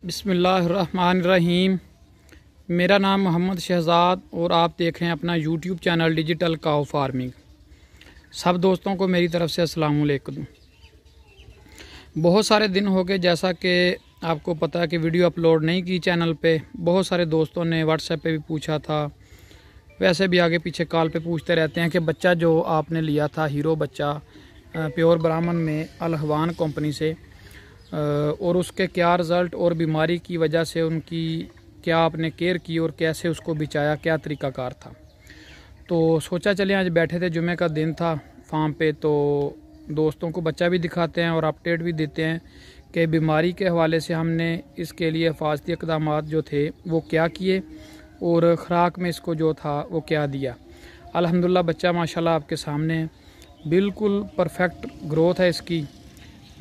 बिस्मिल्लाहिर्रहमानिर्रहीम। मेरा नाम मोहम्मद शहज़ाद और आप देख रहे हैं अपना यूट्यूब चैनल डिजिटल काऊ फार्मिंग। सब दोस्तों को मेरी तरफ़ से अस्सलाम वालेकुम। बहुत सारे दिन हो गए, जैसा कि आपको पता है कि वीडियो अपलोड नहीं की चैनल पे। बहुत सारे दोस्तों ने व्हाट्सएप पे भी पूछा था, वैसे भी आगे पीछे कॉल पे पूछते रहते हैं कि बच्चा जो आपने लिया था हीरो बच्चा प्योर ब्राह्मण में अलहवान कंपनी से, और उसके क्या रिज़ल्ट और बीमारी की वजह से उनकी क्या आपने केयर की और कैसे उसको बचाया, क्या तरीक़ाकार था। तो सोचा चले आज बैठे थे, जुमे का दिन था फार्म पे, तो दोस्तों को बच्चा भी दिखाते हैं और अपडेट भी देते हैं कि बीमारी के हवाले से हमने इसके लिए हिफाजती इक़दाम जो थे वो क्या किए और ख़ुराक में इसको जो था वो क्या दिया। अल्हम्दुलिल्लाह बच्चा माशाल्लाह आपके सामने है, बिल्कुल परफेक्ट ग्रोथ है इसकी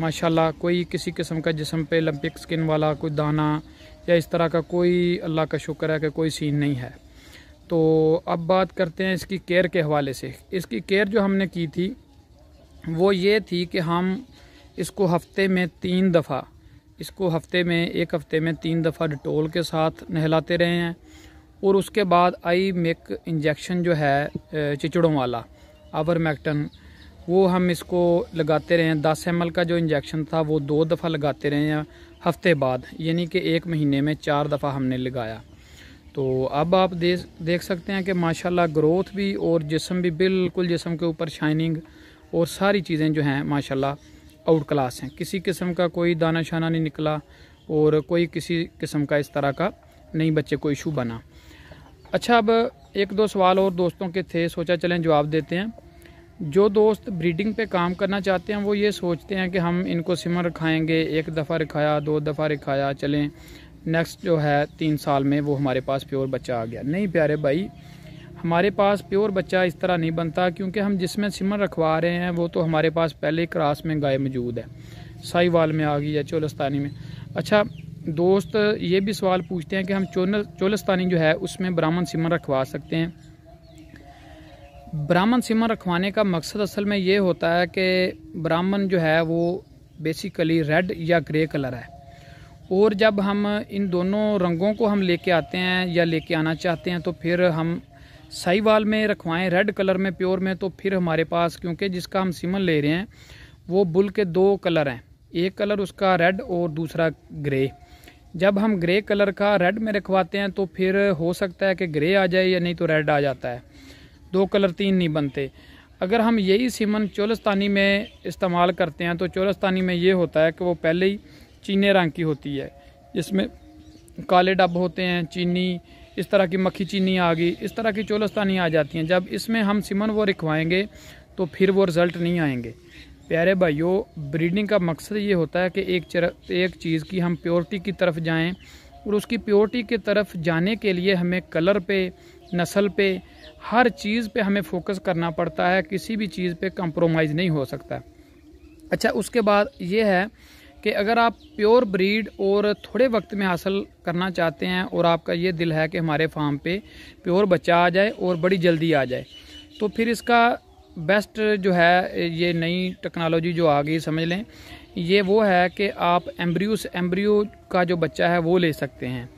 माशाल्लाह। कोई किसी किस्म का जिस्म पे लंपिक स्किन वाला कोई दाना या इस तरह का कोई, अल्लाह का शुक्र है कि कोई सीन नहीं है। तो अब बात करते हैं इसकी केयर के हवाले से। इसकी केयर जो हमने की थी वो ये थी कि हम इसको हफ्ते में 3 दफ़ा, एक हफ्ते में 3 दफ़ा डिटोल के साथ नहलाते रहे हैं। और उसके बाद आई मेक इंजेक्शन जो है चिचड़ों वाला आवरमेक्टन, वो हम इसको लगाते रहे हैं। 10 ml का जो इंजेक्शन था वो 2 दफ़ा लगाते रहे हैं हफ्ते बाद, यानी कि 1 महीने में 4 दफ़ा हमने लगाया। तो अब आप देख सकते हैं कि माशाल्लाह ग्रोथ भी और जिस्म भी बिल्कुल, जिस्म के ऊपर शाइनिंग और सारी चीज़ें जो हैं माशाल्लाह आउट क्लास हैं। किसी किस्म का कोई दाना शाना नहीं निकला और कोई किसी किस्म का इस तरह का नहीं बच्चे को इशू बना। अच्छा, अब 1-2 सवाल और दोस्तों के थे, सोचा चलें जवाब देते हैं। जो दोस्त ब्रीडिंग पे काम करना चाहते हैं वो ये सोचते हैं कि हम इनको सिमर रखाएंगे, 1 दफ़ा रखाया, 2 दफ़ा रखाया, चलें नेक्स्ट जो है 3 साल में वो हमारे पास प्योर बच्चा आ गया। नहीं प्यारे भाई, हमारे पास प्योर बच्चा इस तरह नहीं बनता, क्योंकि हम जिसमें सिमर रखवा रहे हैं वो तो हमारे पास पहले क्रॉस में गाय मौजूद है, साहिवाल में आ गई या चोलस्तानी में। अच्छा, दोस्त ये भी सवाल पूछते हैं कि हम चोलस्तानी जो है उसमें ब्राह्मण सिमर रखवा सकते हैं। ब्राह्मण सिमर रखवाने का मकसद असल में ये होता है कि ब्राह्मण जो है वो बेसिकली रेड या ग्रे कलर है, और जब हम इन दोनों रंगों को हम लेके आते हैं या लेके आना चाहते हैं तो फिर हम साहिवाल में रखवाएं रेड कलर में प्योर में, तो फिर हमारे पास, क्योंकि जिसका हम सिमर ले रहे हैं वो बुल के 2 कलर हैं, एक कलर उसका रेड और दूसरा ग्रे। जब हम ग्रे कलर का रेड में रखवाते हैं तो फिर हो सकता है कि ग्रे आ जाए या नहीं तो रेड आ जाता है, 2 कलर 3 नहीं बनते। अगर हम यही सिमन चोलस्तानी में इस्तेमाल करते हैं तो चोलस्तानी में ये होता है कि वो पहले ही चीने रंग की होती है, जिसमें काले डब होते हैं, चीनी, इस तरह की मक्खी चीनी आ गई, इस तरह की चोलस्तानी आ जाती हैं। जब इसमें हम सिमन वो रखवाएंगे तो फिर वो रिज़ल्ट नहीं आएंगे। प्यारे भाइयों, ब्रीडिंग का मकसद ये होता है कि एक चीज़ की हम प्योरिटी की तरफ जाएं, और उसकी प्योरिटी की तरफ जाने के लिए हमें कलर पे, नस्ल पे, हर चीज़ पे हमें फोकस करना पड़ता है, किसी भी चीज़ पे कंप्रोमाइज़ नहीं हो सकता। अच्छा, उसके बाद ये है कि अगर आप प्योर ब्रीड और थोड़े वक्त में हासिल करना चाहते हैं और आपका ये दिल है कि हमारे फार्म पे प्योर बच्चा आ जाए और बड़ी जल्दी आ जाए, तो फिर इसका बेस्ट जो है ये नई टेक्नोलॉजी जो आ गई, समझ लें ये वो है कि आप एम्ब्रियो का जो बच्चा है वो ले सकते हैं।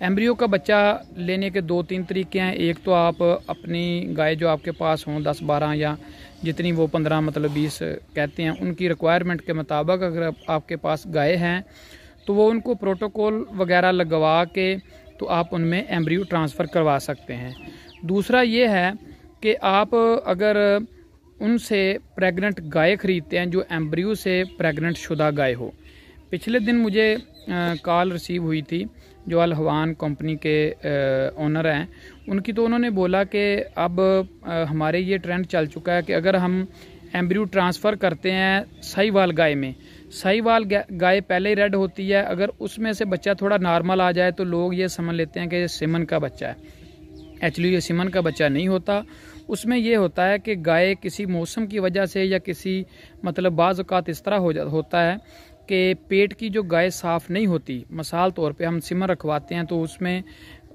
एम्ब्रियो का बच्चा लेने के 2-3 तरीके हैं। एक तो आप अपनी गाय जो आपके पास हों 10-12 या जितनी वो 15 मतलब 20 कहते हैं, उनकी रिक्वायरमेंट के मुताबिक अगर आपके पास गाय हैं तो वो उनको प्रोटोकॉल वगैरह लगवा के तो आप उनमें एम्ब्रियो ट्रांसफ़र करवा सकते हैं। दूसरा ये है कि आप अगर उनसे प्रेग्नेंट गाय ख़रीदते हैं जो एम्ब्रियो से प्रेग्नेंट शुदा गाय हो। पिछले दिन मुझे कॉल रिसीव हुई थी जो अलहवान कंपनी के ओनर हैं उनकी, तो उन्होंने बोला कि अब हमारे ये ट्रेंड चल चुका है कि अगर हम एम्ब्रियो ट्रांसफ़र करते हैं साहिवाल गाय में, साहिवाल गाय पहले ही रेड होती है, अगर उसमें से बच्चा थोड़ा नॉर्मल आ जाए तो लोग ये समझ लेते हैं कि ये सिमन का बच्चा है। एक्चुअली ये सिमन का बच्चा नहीं होता। उसमें ये होता है कि गाय किसी मौसम की वजह से या किसी मतलब बाज़ औक़ात इस तरह होता है कि पेट की जो गाय साफ़ नहीं होती, मिसाल तौर पे हम सिमर रखवाते हैं तो उसमें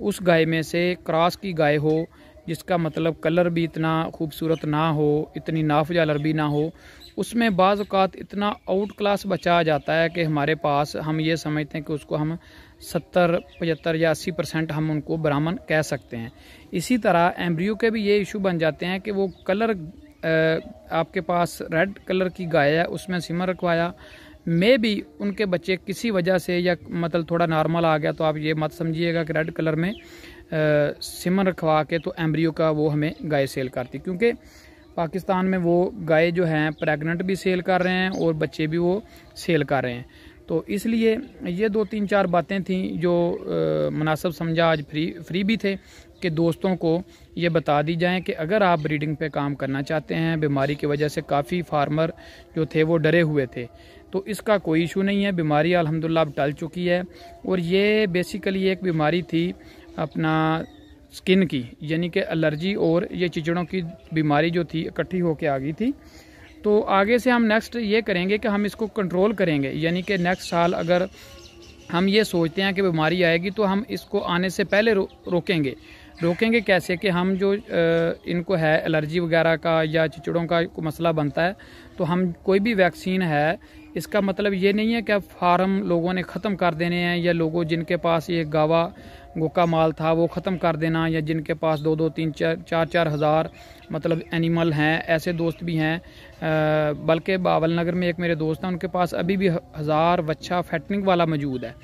उस गाय में से क्रॉस की गाय हो जिसका मतलब कलर भी इतना खूबसूरत ना हो, इतनी नाफ जालर भी ना हो, उसमें बाज़ औक़ात इतना आउट क्लास बच्चा आ जाता है कि हमारे पास हम ये समझते हैं कि उसको हम 70, 75 या 80% हम उनको ब्राह्मण कह सकते हैं। इसी तरह एम्ब्रियो के भी ये इशू बन जाते हैं कि वो कलर आपके पास रेड कलर की गाय है, उसमें सिमर रखवाया में भी उनके बच्चे किसी वजह से या मतलब थोड़ा नॉर्मल आ गया, तो आप ये मत समझिएगा कि रेड कलर में सिमर रखवा के तो एम्ब्रियो का वो हमें गाय सेल करती, क्योंकि पाकिस्तान में वो गाय जो हैं प्रेग्नेंट भी सेल कर रहे हैं और बच्चे भी वो सेल कर रहे हैं। तो इसलिए ये 2-3-4 बातें थी जो मुनासिब समझा, आज फ्री भी थे कि दोस्तों को ये बता दी जाएं कि अगर आप ब्रीडिंग पे काम करना चाहते हैं, बीमारी की वजह से काफ़ी फार्मर जो थे वो डरे हुए थे, तो इसका कोई इशू नहीं है। बीमारी अल्हम्दुलिल्लाह अब टल चुकी है और ये बेसिकली एक बीमारी थी अपना स्किन की, यानी कि एलर्जी और ये चिचड़ों की बीमारी जो थी इकट्ठी होके आ गई थी। तो आगे से हम नेक्स्ट ये करेंगे कि हम इसको कंट्रोल करेंगे, यानी कि नेक्स्ट साल अगर हम ये सोचते हैं कि बीमारी आएगी तो हम इसको आने से पहले रोकेंगे कैसे कि हम जो इनको है एलर्जी वगैरह का या चिचड़ों का मसला बनता है, तो हम कोई भी वैक्सीन है, इसका मतलब ये नहीं है कि फार्म लोगों ने ख़त्म कर देने हैं या लोगों जिनके पास ये गावा गोका माल था वो ख़त्म कर देना, या जिनके पास 2-2, 3-4, 4-4 हज़ार मतलब एनिमल हैं, ऐसे दोस्त भी हैं। बल्कि बावल नगर में एक मेरे दोस्त हैं, उनके पास अभी भी 1000 बच्चा फैटनिंग वाला मौजूद है।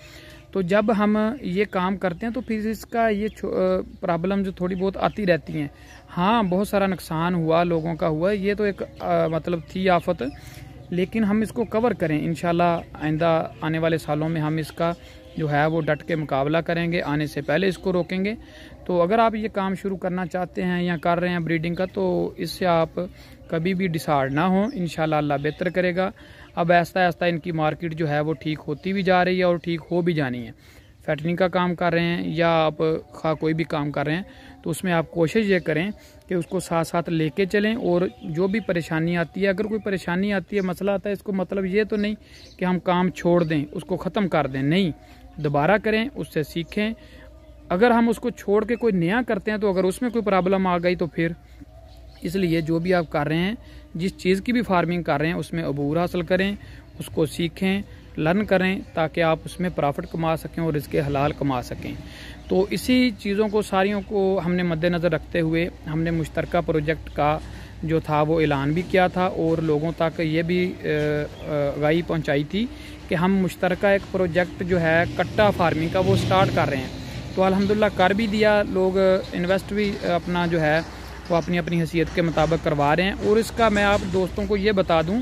तो जब हम ये काम करते हैं तो फिर इसका ये प्रॉब्लम जो थोड़ी बहुत आती रहती हैं। हाँ, बहुत सारा नुकसान हुआ, लोगों का हुआ, ये तो एक मतलब थी आफत, लेकिन हम इसको कवर करें इंशाल्लाह। आइंदा आने वाले सालों में हम इसका जो है वो डट के मुकाबला करेंगे, आने से पहले इसको रोकेंगे। तो अगर आप ये काम शुरू करना चाहते हैं या कर रहे हैं ब्रीडिंग का, तो इससे आप कभी भी डिसहार्ड ना हो, इंशाल्लाह अल्लाह बेहतर करेगा। अब ऐसा ऐसा इनकी मार्केट जो है वो ठीक होती भी जा रही है और ठीक हो भी जानी है। फैटनिंग का काम कर रहे हैं या आप कोई भी काम कर रहे हैं, तो उसमें आप कोशिश ये करें कि उसको साथ साथ लेके चलें। और जो भी परेशानी आती है, अगर कोई परेशानी आती है, मसला आता है, इसको मतलब ये तो नहीं कि हम काम छोड़ दें, उसको ख़त्म कर दें, नहीं, दोबारा करें, उससे सीखें। अगर हम उसको छोड़ के कोई नया करते हैं तो अगर उसमें कोई प्रॉब्लम आ गई तो फिर, इसलिए जो भी आप कर रहे हैं, जिस चीज़ की भी फार्मिंग कर रहे हैं, उसमें अबूर हासिल करें, उसको सीखें, लर्न करें, ताकि आप उसमें प्रॉफिट कमा सकें और इसके हलाल कमा सकें। तो इसी चीज़ों को सारियों को हमने मद्देनज़र रखते हुए हमने मुश्तरका प्रोजेक्ट का जो था वो ऐलान भी किया था और लोगों तक ये भी आगाही पहुंचाई थी कि हम मुश्तरका एक प्रोजेक्ट जो है कट्टा फार्मिंग का वो स्टार्ट कर रहे हैं। तो अल्हम्दुलिल्लाह कर भी दिया, लोग इन्वेस्ट भी अपना जो है वो अपनी अपनी हैसियत के मुताबिक करवा रहे हैं। और इसका मैं आप दोस्तों को ये बता दूं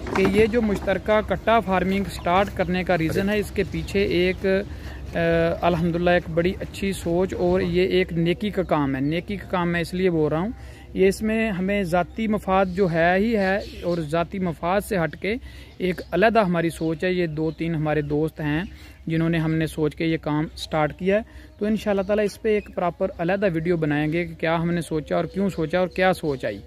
कि ये जो मुश्तरका कट्टा फार्मिंग स्टार्ट करने का रीज़न है, इसके पीछे एक अल्हम्दुलिल्लाह एक बड़ी अच्छी सोच और ये एक नेकी का काम है। नेकी का काम मैं इसलिए बोल रहा हूँ, ये इसमें हमें ज़ाती मफाद जो है ही है और ज़ाती मफाद से हट के एक अलहदा हमारी सोच है। ये 2-3 हमारे दोस्त हैं जिन्होंने हमने सोच के ये काम स्टार्ट किया है। तो इंशाल्लाह ताला इस पर एक प्रॉपर अलहदा वीडियो बनाएंगे कि क्या हमने सोचा और क्यों सोचा और क्या सोच आई।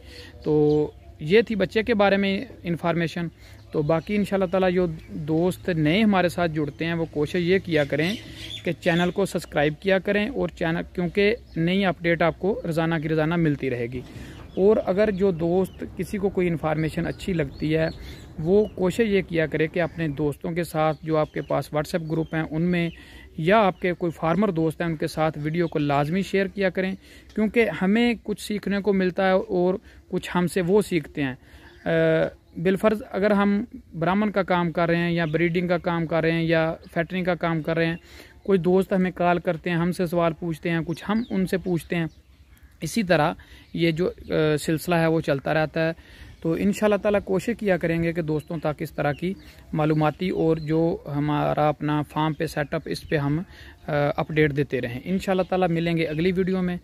तो ये थी बच्चे के बारे में इंफॉर्मेशन। तो बाकी इंशाल्लाह ताला जो दोस्त नए हमारे साथ जुड़ते हैं वो कोशिश ये किया करें कि चैनल को सब्सक्राइब किया करें और चैनल, क्योंकि नई अपडेट आपको रोज़ाना की रोज़ाना मिलती रहेगी। और अगर जो दोस्त किसी को कोई इन्फॉर्मेशन अच्छी लगती है वो कोशिश ये किया करे कि अपने दोस्तों के साथ, जो आपके पास व्हाट्सएप ग्रुप हैं उनमें, या आपके कोई फार्मर दोस्त हैं उनके साथ वीडियो को लाजमी शेयर किया करें, क्योंकि हमें कुछ सीखने को मिलता है और कुछ हमसे वो सीखते हैं। बिलफर्ज अगर हम ब्राह्मण का काम कर रहे हैं या ब्रीडिंग का काम कर रहे हैं या फैटरिंग का काम कर रहे हैं, कोई दोस्त हमें कॉल करते हैं, हमसे सवाल पूछते हैं, कुछ हम उनसे पूछते हैं, इसी तरह ये जो सिलसिला है वो चलता रहता है। तो इंशाल्लाह ताला कोशिश किया करेंगे कि दोस्तों तक इस तरह की मालूमाती और जो हमारा अपना फार्म पे सेटअप, इस पे हम अपडेट देते रहें। इंशाल्लाह ताला मिलेंगे अगली वीडियो में।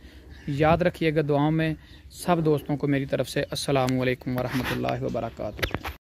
याद रखिएगा दुआओं में। सब दोस्तों को मेरी तरफ से अस्सलामु अलैकुम वरहमतुल्लाहि वबरकातुहू।